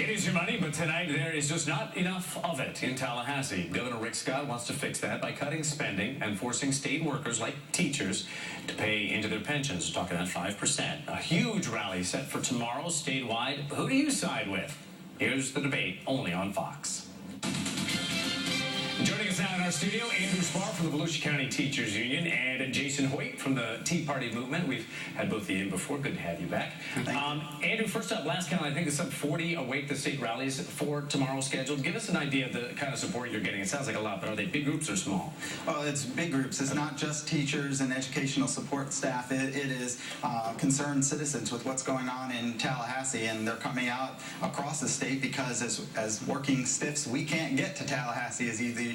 It is your money, but tonight there is just not enough of it in Tallahassee. Governor Rick Scott wants to fix that by cutting spending and forcing state workers like teachers to pay into their pensions. We're talking at 5%. A huge rally set for tomorrow statewide. Who do you side with? Here's the debate only on Fox. Joining us now in our studio, Andrew Spar from the Volusia County Teachers Union and Jason Hoyt from the Tea Party movement. We've had both of you in before. Good to have you back. Andrew, first up, last count, I think it's some 40 Awake the State rallies for tomorrow scheduled. Give us an idea of the kind of support you're getting. It sounds like a lot, but are they big groups or small? Well, it's big groups. It's not just teachers and educational support staff. It is concerned citizens with what's going on in Tallahassee, and they're coming out across the state because as working stiffs, we can't get to Tallahassee as easy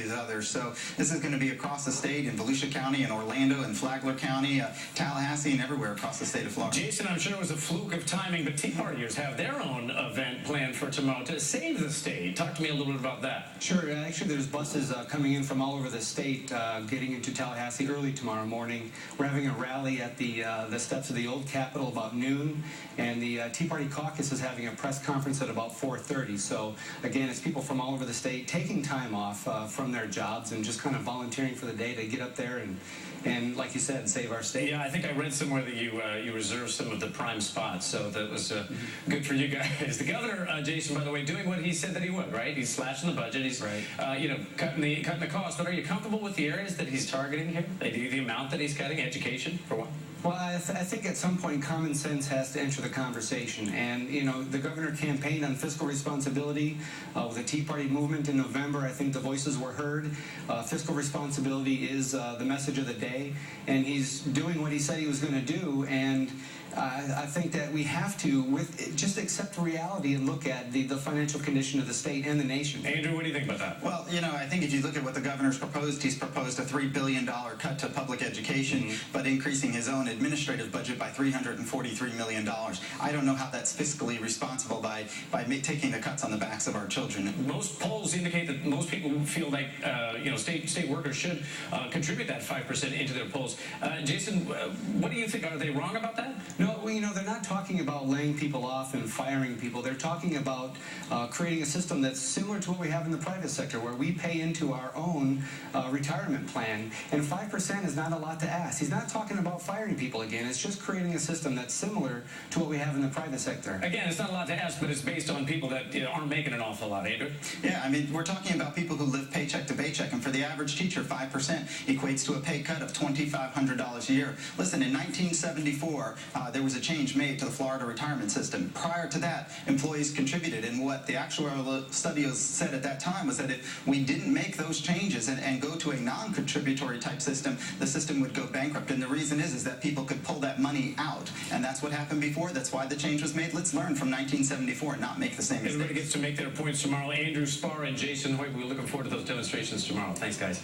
as others. So this is going to be across the state in Volusia County and Orlando and Flagler County, Tallahassee, and everywhere across the state of Florida. Jason, I'm sure it was a fluke of timing, but Tea Partiers have their own event planned for tomorrow to save the state. Talk to me a little bit about that. Sure. Actually, there's buses coming in from all over the state getting into Tallahassee early tomorrow morning. We're having a rally at the steps of the old Capitol about noon, and the Tea Party caucus is having a press conference at about 4:30. So, again, it's people from all over the state taking time off from their jobs and just kind of volunteering for the day to get up there and like you said, save our state. Yeah, I think I read somewhere that you reserved some of the prime spots, so that was good for you guys. The governor, Jason, by the way, doing what he said that he would, right? He's slashing the budget. He's cutting the cost. But are you comfortable with the areas that he's targeting here? The amount that he's cutting, education, for one? Well, I think at some point common sense has to enter the conversation. And, the governor campaigned on fiscal responsibility with the Tea Party movement in November. I think the voices were heard. Fiscal responsibility is the message of the day. And he's doing what he said he was going to do. And I think that we have to just accept reality and look at the financial condition of the state and the nation. Andrew, what do you think about that? Well, I think if you look at what the governor's proposed, he's proposed a $3 billion cut to public education, but increasing his own administrative budget by $343 million. I don't know how that's fiscally responsible by taking the cuts on the backs of our children. Most polls indicate that most people feel like state workers should contribute that 5% into their polls. Jason, what do you think? Are they wrong about that? No, they're not talking about laying people off and firing people. They're talking about creating a system that's similar to what we have in the private sector, where we pay into our own retirement plan, and 5% is not a lot to ask. He's not talking about firing people again. It's just creating a system that's similar to what we have in the private sector. Again, it's not a lot to ask, but it's based on people that aren't making an awful lot, Andrew. Yeah, I mean, we're talking about people who live paycheck to paycheck, and for the average teacher, 5% equates to a pay cut of $2,500 a year. Listen, in 1974, there was a change made to the Florida retirement system. Prior to that, employees contributed, and what the actuarial studies said at that time was that if we didn't make those changes and go to a non-contributory type system, the system would go bankrupt. And the reason is that people could pull that money out, and that's what happened before. That's why the change was made. Let's learn from 1974 and not make the same mistake. Everybody gets to make their points tomorrow. Andrew Spar and Jason Hoyt, we're looking forward to those demonstrations tomorrow. Thanks, guys.